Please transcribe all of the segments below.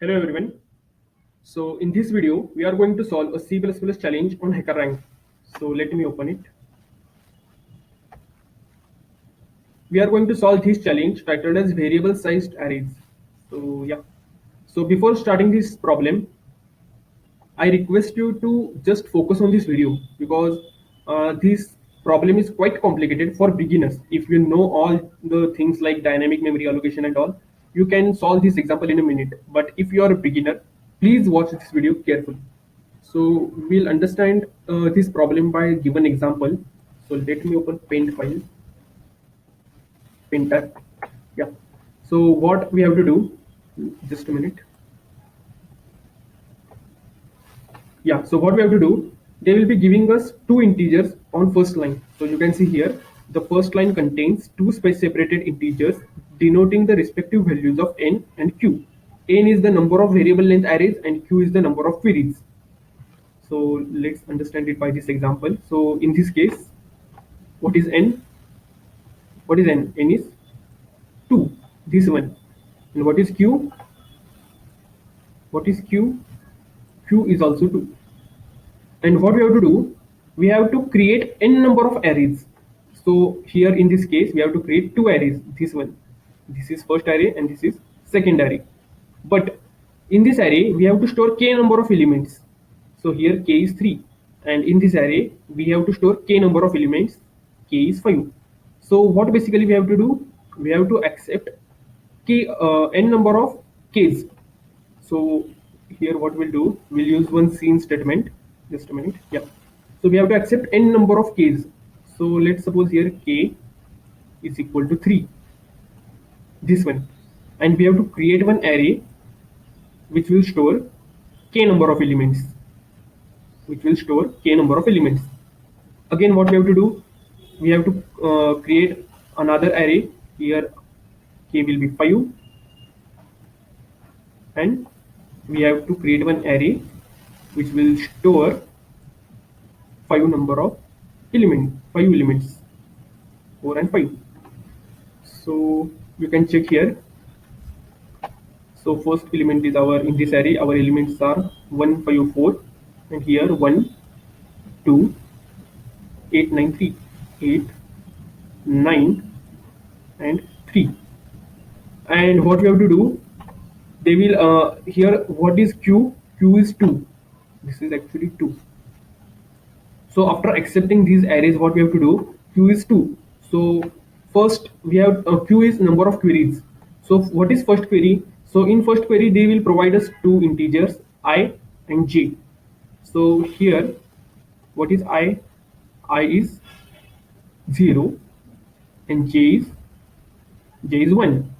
Hello everyone. So in this video, we are going to solve a C++ challenge on HackerRank. So let me open it. We are going to solve this challenge titled as variable sized arrays. So yeah. So before starting this problem, I request you to just focus on this video because this problem is quite complicated for beginners. If you know all the things like dynamic memory allocation and all, you can solve this example in a minute. But if you are a beginner, please watch this video carefully. So we'll understand this problem by a given example. So let me open paint file, paint tab. Yeah. So what we have to do, just a minute. Yeah, so what we have to do, they will be giving us two integers on first line. So you can see here, the first line contains two space separated integers denoting the respective values of n and q. N is the number of variable length arrays and q is the number of queries. So let's understand it by this example. So in this case, what is n? What is n? N is 2, this one. And what is q? What is q? Q is also 2. And what we have to do, we have to create n number of arrays. So here in this case, we have to create two arrays. This one, this is first array and this is second array. But in this array, we have to store k number of elements. So here k is 3, and in this array, we have to store k number of elements. K is 5. So what basically we have to do? We have to accept k n number of k's. So here what we'll do, we'll use one scene statement. Just a minute. Yeah. So we have to accept n number of k's. So let's suppose here k is equal to 3. This one. And we have to create one array which will store k number of elements. Which will store k number of elements. Again, what we have to do, we have to create another array. Here k will be 5, and we have to create one array which will store 5 number of elements, 5 elements, 4 and 5. So you can check here. So first element is our, in this array our elements are 1 5 4, and here 1 2 8 9 3, 8 9 and 3. And what we have to do, they will here what is q? Q is 2. This is actually 2. So after accepting these arrays, what we have to do, q is 2. So first we have q is number of queries. So what is first query? So in first query they will provide us two integers I and j. So here what is I? I is 0 and j is 1.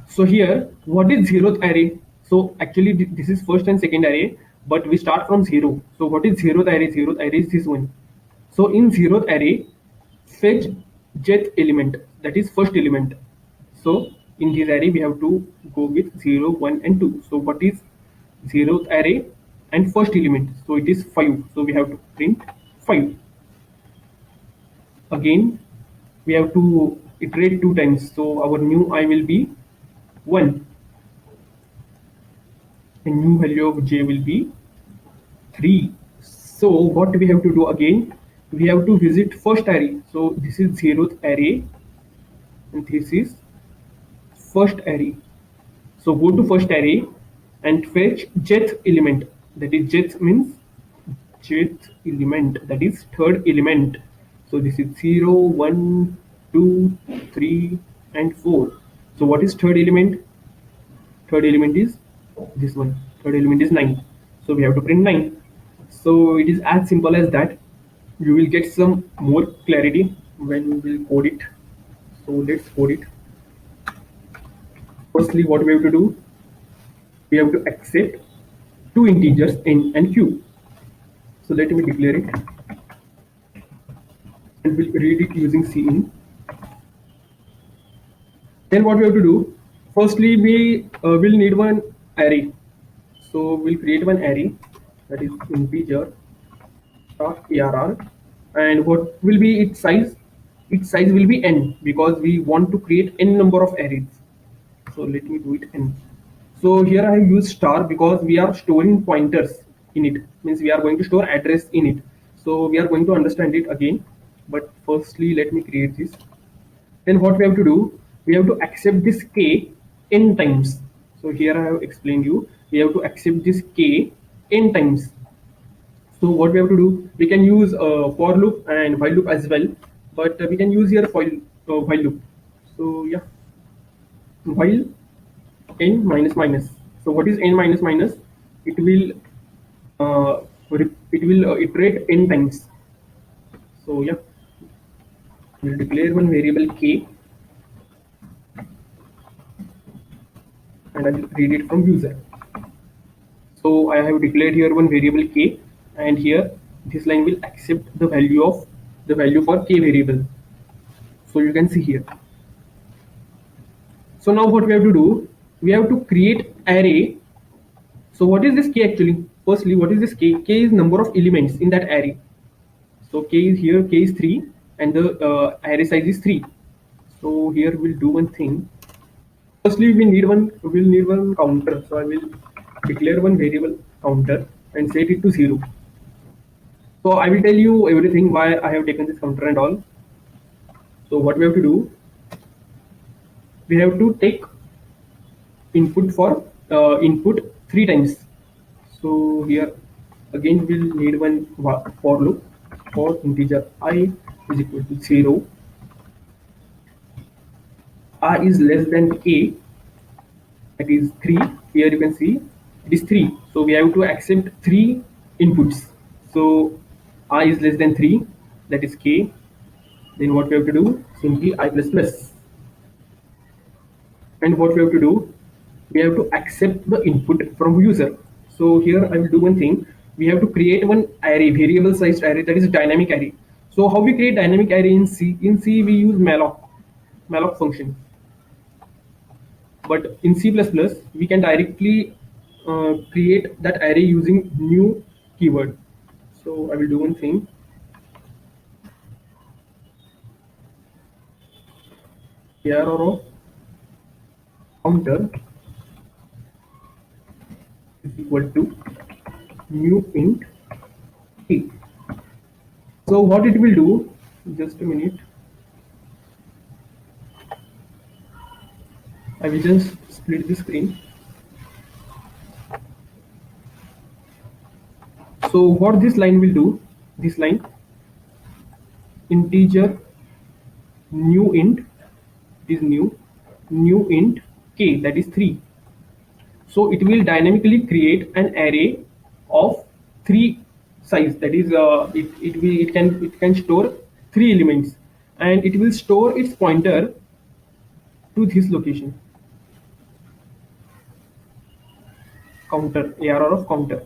So here what is zeroth array? So actually this is first and second array, but we start from 0. So what is zeroth array? Zeroth array is this one. So in zeroth array, fetch jth element, that is first element. So in this array we have to go with 0 1 and 2. So what is zeroth array and first element? So it is 5. So we have to print 5. Again we have to iterate 2 times. So our new I will be 1, and new value of j will be 3. So what we have to do again, we have to visit first array. So this is zeroth array and this is first array. So go to first array and fetch jth element, that is jth means jth element, that is third element. So this is 0 1 2 3 and 4. So what is third element? Third element is this one. Third element is 9. So we have to print 9. So it is as simple as that. You will get some more clarity when we will code it. So let's code it. Firstly, what we have to do, we have to accept two integers n and q. So let me declare it, and we'll read it using cin. Then what we have to do, firstly we will need one array. So we'll create one array, that is integer arr, and what will be its size? Its size will be n because we want to create n number of arrays. So let me do it n. So here I have used star because we are storing pointers in it, means we are going to store address in it. So we are going to understand it again, but firstly let me create this. Then what we have to do, we have to accept this k n times. So here I have explained you, we have to accept this k n times. So what we have to do, we can use for loop and while loop as well, but we can use here while loop. So yeah, while n minus minus. So what is n minus minus? It will iterate n times. So yeah, we'll declare one variable k and I will read it from user. So I have declared here one variable k, and here this line will accept the value for k variable. So you can see here. So now what we have to do, we have to create array. So what is this k actually? Firstly, what is this k? K is number of elements in that array. So k is here, k is 3, and the array size is 3. So here we'll do one thing. Firstly, we'll need one counter. So I will declare one variable counter and set it to 0. So I will tell you everything why I have taken this counter and all. So what we have to do, we have to take input for input 3 times. So here again we'll need one for loop for integer I is equal to 0. I is less than k, that is 3. Here you can see it is 3. So we have to accept 3 inputs. So I is less than 3, that is k. Then what we have to do, simply I plus plus. And what we have to do, we have to accept the input from user. So here I will do one thing, we have to create one array, variable sized array, that is dynamic array. So how we create dynamic array in C? In C we use malloc function, but in C++ we can directly create that array using new keyword. So I will do one thing, arrow of counter is equal to new int k. So what it will do, just a minute, I will just split the screen. So what this line will do, this line integer new int is new int k, that is 3. So it will dynamically create an array of 3 size, that is it can store 3 elements, and it will store its pointer to this location, counter, arrow of counter.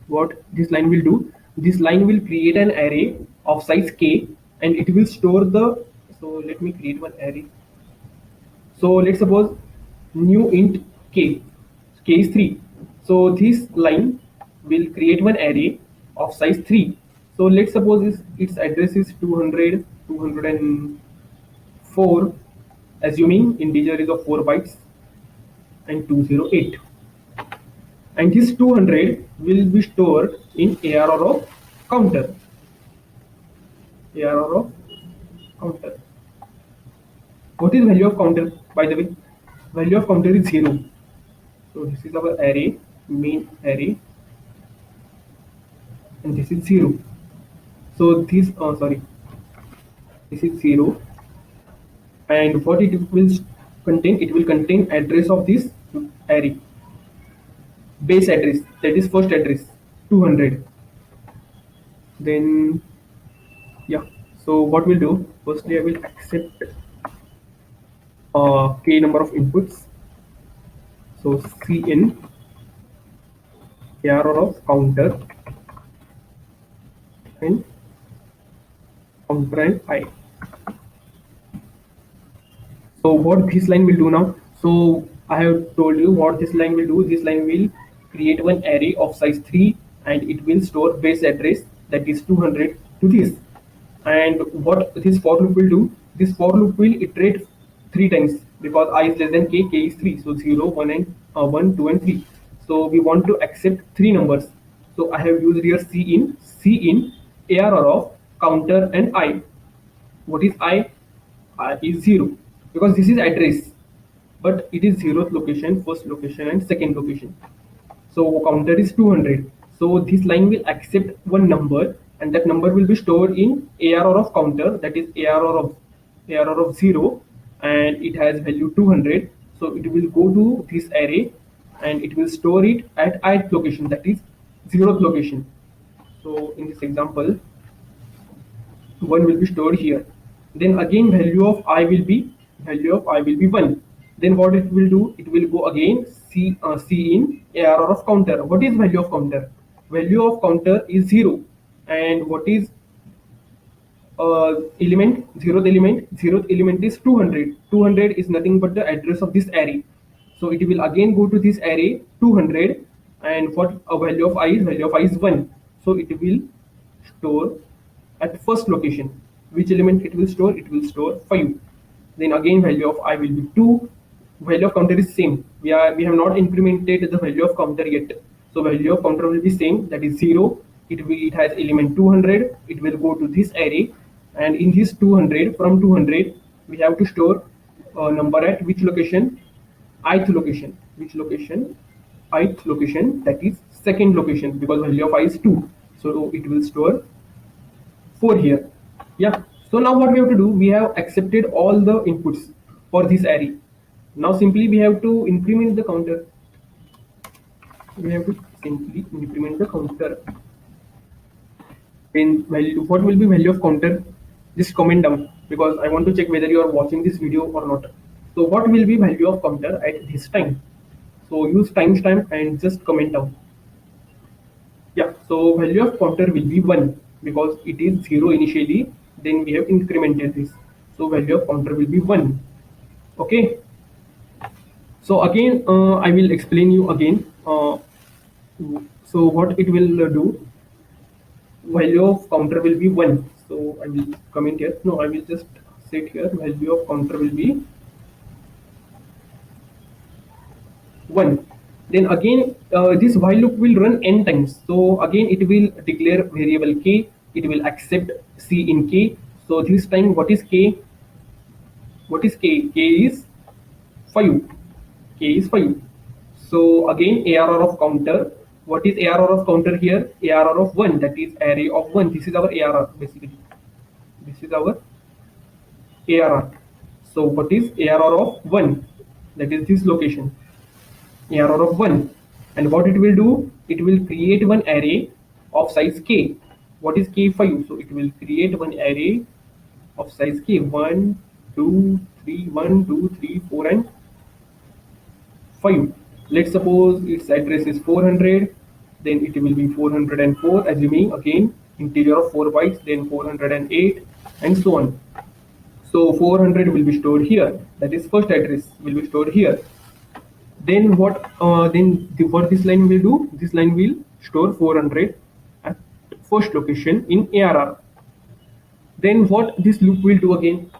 What this line will do, this line will create an array of size k, and it will store the, so let me create one array. So let's suppose new int k is 3. So this line will create one array of size 3. So let's suppose its address is 200 204, assuming integer is of 4 bytes, and 208, and this 200 will be stored in arr of counter. Arr of counter. What is value of counter, by the way? Value of counter is 0. So this is our array, main array, and this is 0. So this this is 0, and what it will contain, it will contain address of this array, base address, that is first address 200. Then yeah, so what we'll do, firstly I will accept k number of inputs. So cn arrow of counter and I. So what this line will do now, so I have told you what this line will do. This line will create one array of size 3, and it will store base address, that is 200, to this. And what this for loop will do, this for loop will iterate 3 times, because I is less than k, k is 3. So 0, 1 and 1, 2 and 3. So we want to accept three numbers. So I have used here C in ARR of counter and I. What is I? I is 0 because this is address, but it is 0th location, first location and second location. So counter is 200. So this line will accept one number and that number will be stored in ARR of counter, that is ARR of 0, and it has value 200. So it will go to this array and it will store it at ith location, that is 0th location. So in this example, 1 will be stored here. Then again value of I will be 1. Then what it will do, it will go again C in ARR of counter. What is value of counter? Value of counter is 0. And what is element, 0th element is 200. 200 is nothing but the address of this array. So it will again go to this array 200, and what a value of I is, 1. So it will store at first location. Which element it will store? It will store 5. Then again value of I will be 2. Value of counter is same. We have not implemented the value of counter yet. So value of counter will be same, that is 0. It has element 200. It will go to this array, and in this 200, from 200 we have to store a number at which location? Ith location. Which location? Ith location, that is second location, because value of I is 2. So it will store 4 here. Yeah. So now what we have to do, we have accepted all the inputs for this array. Now simply we have to increment the counter. We have to simply increment the counter. In value, what will be value of counter? Just comment down, because I want to check whether you are watching this video or not. So what will be value of counter at this time? So use timestamp and just comment down. Yeah, so value of counter will be 1 because it is 0 initially, then we have incremented this. So value of counter will be 1. Okay. So again, I will explain you again. So what it will do, value of counter will be 1. So I will comment here. No, I will just set here value of counter will be 1. Then again this while loop will run n times. So again it will declare variable k. It will accept C in k. So this time what is k? What is k? K is 5. K is 5. So again ARR of counter. What is ARR of counter here? ARR of 1, that is array of 1. This is our ARR basically. This is our ARR. So what is ARR of 1? That is this location. ARR of 1. And what it will do, it will create one array of size k. What is k? 5. So it will create one array of size k. 1, 2, 3, 1, 2, 3, 4 and 5. Let's suppose its address is 400, then it will be 404, assuming again integer of 4 bytes, then 408 and so on. So 400 will be stored here, that is first address will be stored here. Then what this line will do, this line will store 400 at first location in ARR. Then what this loop will do again,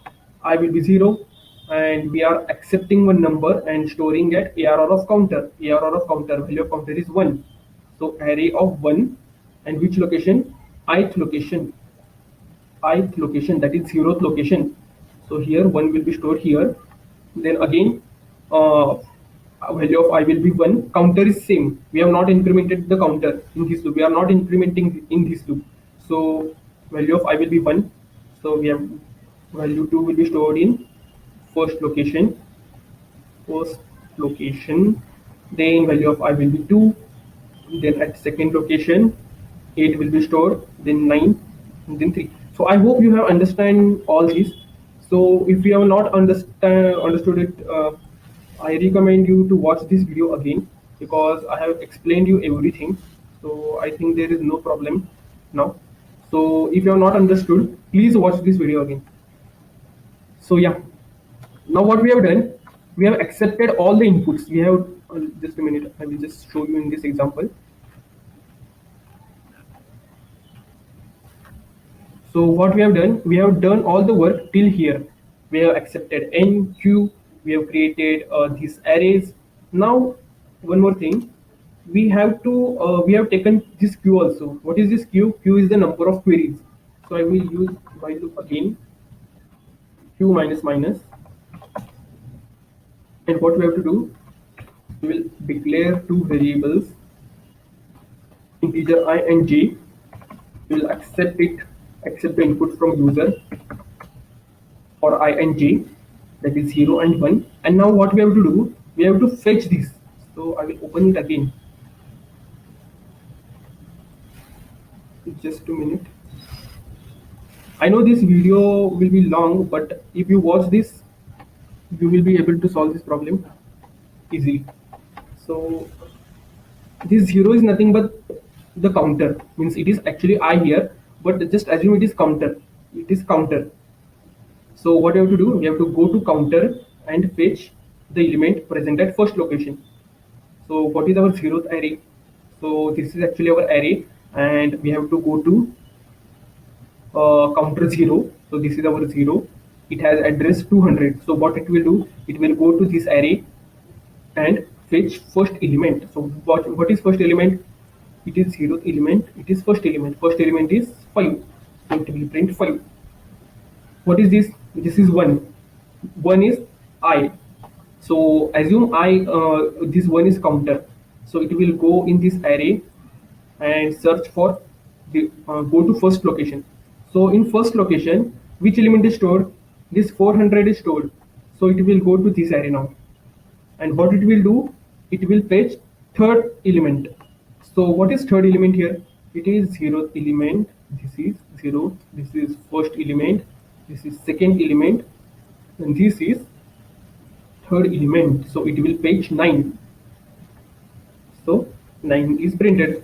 I will be 0 and we are accepting one number and storing at ARR of counter. ARR of counter, value of counter is 1. So array of 1, and which location? Ith location. Ith location, that is 0th location. So here 1 will be stored here. Then again value of I will be 1. Counter is same. We have not incremented the counter in this loop. We are not implementing in this loop. So value of I will be 1. So we have value 2 will be stored in first location. Then value of I will be 2. Then at second location 8 will be stored, then 9, and then 3. So I hope you have understand all this. So if you have not understood it, I recommend you to watch this video again, because I have explained you everything. So I think there is no problem now. So if you have not understood, please watch this video again. So yeah, now what we have done, we have accepted all the inputs. We have just a minute, I will just show you in this example. So what we have done all the work till here. We have accepted n, q, we have created these arrays. Now one more thing, we have taken this q also. What is this q? Q is the number of queries. So I will use while loop again, q minus minus, and what we have to do, we will declare two variables, integer I and j. We will accept the input from user for I and j, that is 0 and 1. And now what we have to do, we have to fetch this. So I will open it again. Just a minute. I know this video will be long, but if you watch this, you will be able to solve this problem easily. So this 0 is nothing but the counter, means it is actually I here, but just assume it is counter. It is counter. So what we have to do, we have to go to counter and fetch the element present at first location. So what is our 0th array? So this is actually our array, and we have to go to counter 0. So this is our 0. It has address 200. So what it will do, it will go to this array and fetch first element. So what is first element? It is 0th element. It is first element. First element is 5. So it will print 5. What is this? This is 1. 1 is I. So assume I, this 1 is counter. So it will go in this array and search for the go to first location. So in first location, which element is stored? This 400 is stored. So it will go to this array now. And what it will do, it will fetch third element. So what is third element here? It is 0th element. This is 0. This is first element. This is second element, and this is third element. So it will fetch 9. So 9 is printed.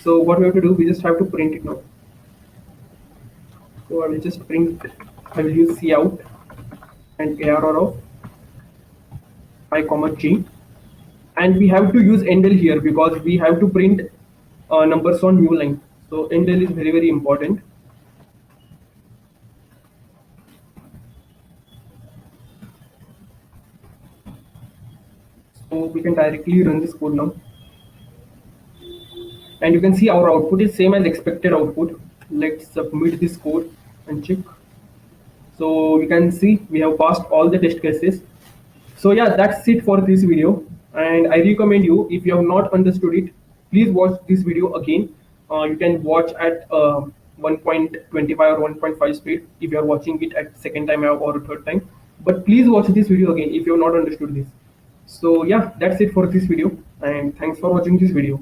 So what we have to do, we just have to print it now. So I will just print, I will use cout and arr of I comma j, and we have to use endl here because we have to print numbers on new line. So endl is very important. So we can directly run this code now, and you can see our output is same as expected output. Let's submit this code and check. So you can see we have passed all the test cases. So yeah, that's it for this video, and I recommend you, if you have not understood it, please watch this video again. You can watch at 1.25 or 1.5 speed if you are watching it at second time or third time, but please watch this video again if you have not understood this. So yeah, that's it for this video, and thanks for watching this video.